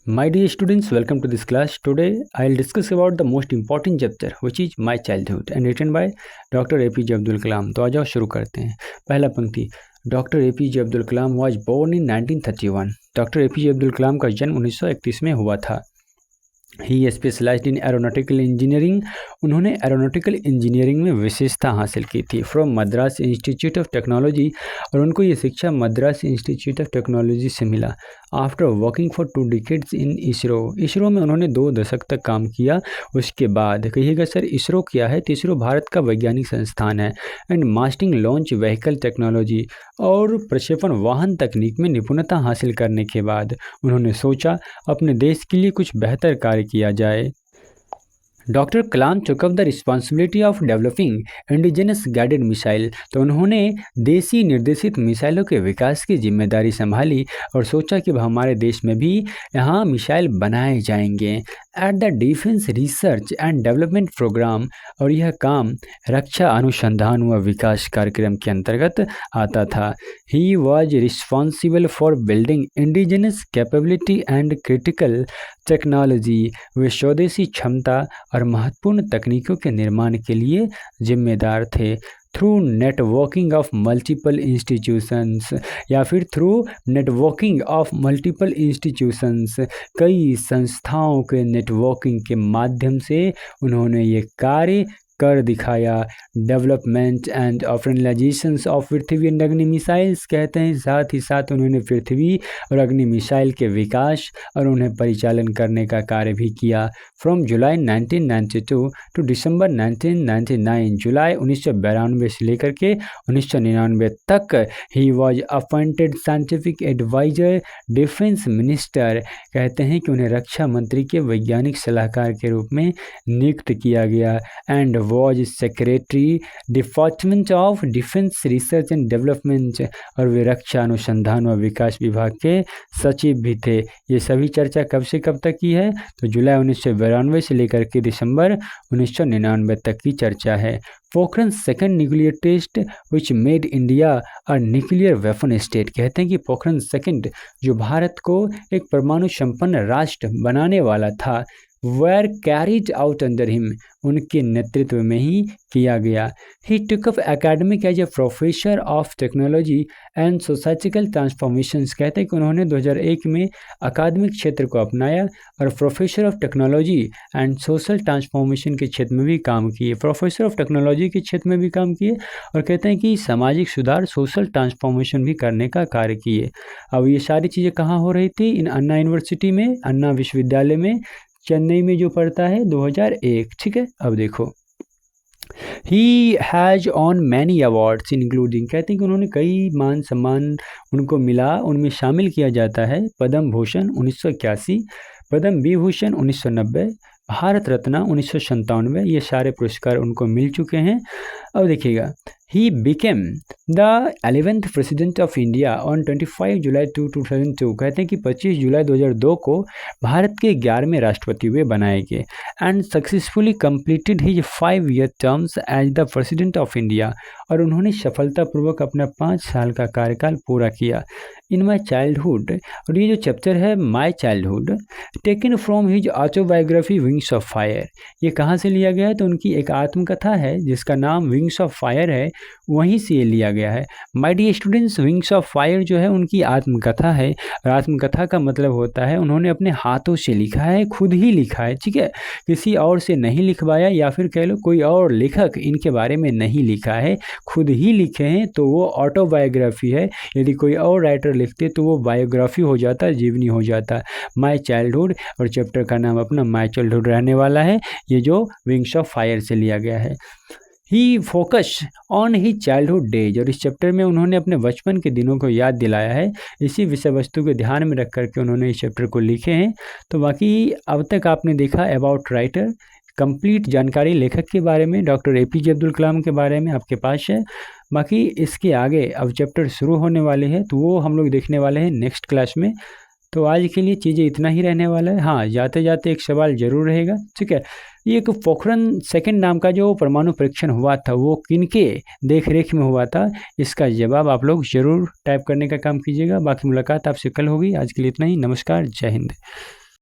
My dear students, welcome to this class. Today I'll discuss about the most important chapter which is My Childhood and written by Dr. APJ Abdul Kalam. तो आ जाओ शुरू करते हैं। पहला पंक्ति, doctor APJ Abdul Kalam was born in 1931। Doctor APJ Abdul Kalam का जन्म 1931 में हुआ था। He specialized in aeronautical engineering. उन्होंने एरोनॉटिकल इंजीनियरिंग में विशेषता हासिल की थी from Madras institute of technology, और उनको ये शिक्षा मद्रास इंस्टीट्यूट ऑफ टेक्नोलॉजी से मिला। आफ्टर वर्किंग फॉर 2 डिकेड्स इन इसरो, इसरो में उन्होंने 2 दशक तक काम किया। उसके बाद कहिएगा सर इसरो क्या है? तो इसरो भारत का वैज्ञानिक संस्थान है। And mastering launch vehicle technology, और प्रक्षेपण वाहन तकनीक में निपुणता हासिल करने के बाद उन्होंने सोचा अपने देश के लिए कुछ बेहतर कार्य किया जाए। Doctor Kalam took up the responsibility of developing indigenous guided missile. तो उन्होंने देसी निर्देशित मिसाइलों के विकास की जिम्मेदारी संभाली और सोचा कि हमारे देश में भी यहाँ मिसाइल बनाए जाएंगे। At the defence research and development programme, और यह काम रक्षा अनुसंधान व विकास कार्यक्रम के अंतर्गत आता था। He was responsible for building indigenous capability and critical technology. वे स्वदेशी क्षमता और महत्वपूर्ण तकनीकों के निर्माण के लिए जिम्मेदार थे। Through networking of multiple institutions, या फिर through networking of multiple institutions, कई संस्थाओं के नेटवर्किंग के माध्यम से उन्होंने ये कार्य कर दिखाया। Development and operationalizations of Prithvi and Agni missiles कहते हैं, साथ ही साथ उन्होंने पृथ्वी और अग्नि मिसाइल के विकास और उन्हें परिचालन करने का कार्य भी किया। फ्रॉम जुलाई 1992 टू दिसंबर 1999, जुलाई 1992 से लेकर के 1999 तक ही was appointed scientific adviser defence minister. कहते हैं कि उन्हें रक्षा मंत्री के वैज्ञानिक सलाहकार के रूप में नियुक्त किया गया। And was secretary department of defence research and development, और वे रक्षा अनुसंधान व विकास विभाग के सचिव भी थे। ये सभी चर्चा कब से कब तक की है? तो जुलाई 1992 से लेकर के दिसंबर 1999 तक की चर्चा है। Pokhran second nuclear test which made India a nuclear weapon state. कहते हैं कि पोखरण सेकंड जो भारत को एक परमाणु संपन्न राष्ट्र बनाने वाला था, were carried out under him, उनके नेतृत्व में ही किया गया। ही took up academic as a professor of technology and societal transformations। कहते हैं कि उन्होंने 2001 में अकादमिक क्षेत्र को अपनाया और professor of technology and social transformation के क्षेत्र में भी काम किए। प्रोफेसर ऑफ टेक्नोलॉजी के क्षेत्र में भी काम किए और कहते हैं कि सामाजिक सुधार, सोशल ट्रांसफॉर्मेशन भी करने का कार्य किए। अब ये सारी चीज़ें कहाँ हो रही थी? इन अन्ना यूनिवर्सिटी में, अन्ना विश्वविद्यालय में, चेन्नई में जो पढ़ता है 2001। ठीक है, अब देखो, he has on many awards including. कहते हैं कि उन्होंने कई मान सम्मान उनको मिला, उनमें शामिल किया जाता है पद्म भूषण 1981, पद्म विभूषण 1990, भारत रत्न 1997। ये सारे पुरस्कार उनको मिल चुके हैं। अब देखिएगा, he became the 11th president of India on 25 जुलाई 2002। कहते हैं कि 25 जुलाई 2002 को भारत के 11वें राष्ट्रपति वे बनाए गए। And successfully completed his 5-year terms as the president of India, और उन्होंने सफलतापूर्वक अपना 5 साल का कार्यकाल पूरा किया। इन माई चाइल्डहुड, और ये जो चैप्टर है my childhood, taken from his autobiography wings of fire. ये कहाँ से लिया गया है? तो उनकी एक आत्मकथा है जिसका नाम विंग्स ऑफ फायर है, वहीं से ये लिया गया है। My dear students, wings of fire जो है उनकी आत्मकथा है, और आत्मकथा का मतलब होता है उन्होंने अपने हाथों से लिखा है, खुद ही लिखा है। ठीक है, किसी और से नहीं लिखवाया, या फिर कह लो कोई और लेखक इनके बारे में नहीं लिखा है, खुद ही लिखे हैं, तो वो ऑटोबायोग्राफी है। यदि कोई और राइटर लिखते तो वो बायोग्राफी हो जाता, जीवनी हो जाता। माई चाइल्डहुड, और चैप्टर का नाम अपना माई चाइल्डहुड रहने वाला है, ये जो विंग्स ऑफ फायर से लिया गया है। He focus on he childhood days, और इस चैप्टर में उन्होंने अपने बचपन के दिनों को याद दिलाया है। इसी विषय वस्तु को ध्यान में रख करके उन्होंने इस चैप्टर को लिखे हैं। तो बाकी अब तक आपने देखा अबाउट राइटर, कंप्लीट जानकारी लेखक के बारे में, डॉक्टर APJ अब्दुल कलाम के बारे में आपके पास है। बाकी इसके आगे अब चैप्टर शुरू होने वाले हैं, तो वो हम लोग देखने वाले हैं नेक्स्ट क्लास में। तो आज के लिए चीज़ें इतना ही रहने वाला है। हाँ, जाते जाते एक सवाल जरूर रहेगा। ठीक है, ये एक पोखरण सेकंड नाम का जो परमाणु परीक्षण हुआ था वो किनके देख रेख में हुआ था? इसका जवाब आप लोग जरूर टाइप करने का काम कीजिएगा। बाकी मुलाकात आपसे कल होगी। आज के लिए इतना ही। नमस्कार, जय हिंद।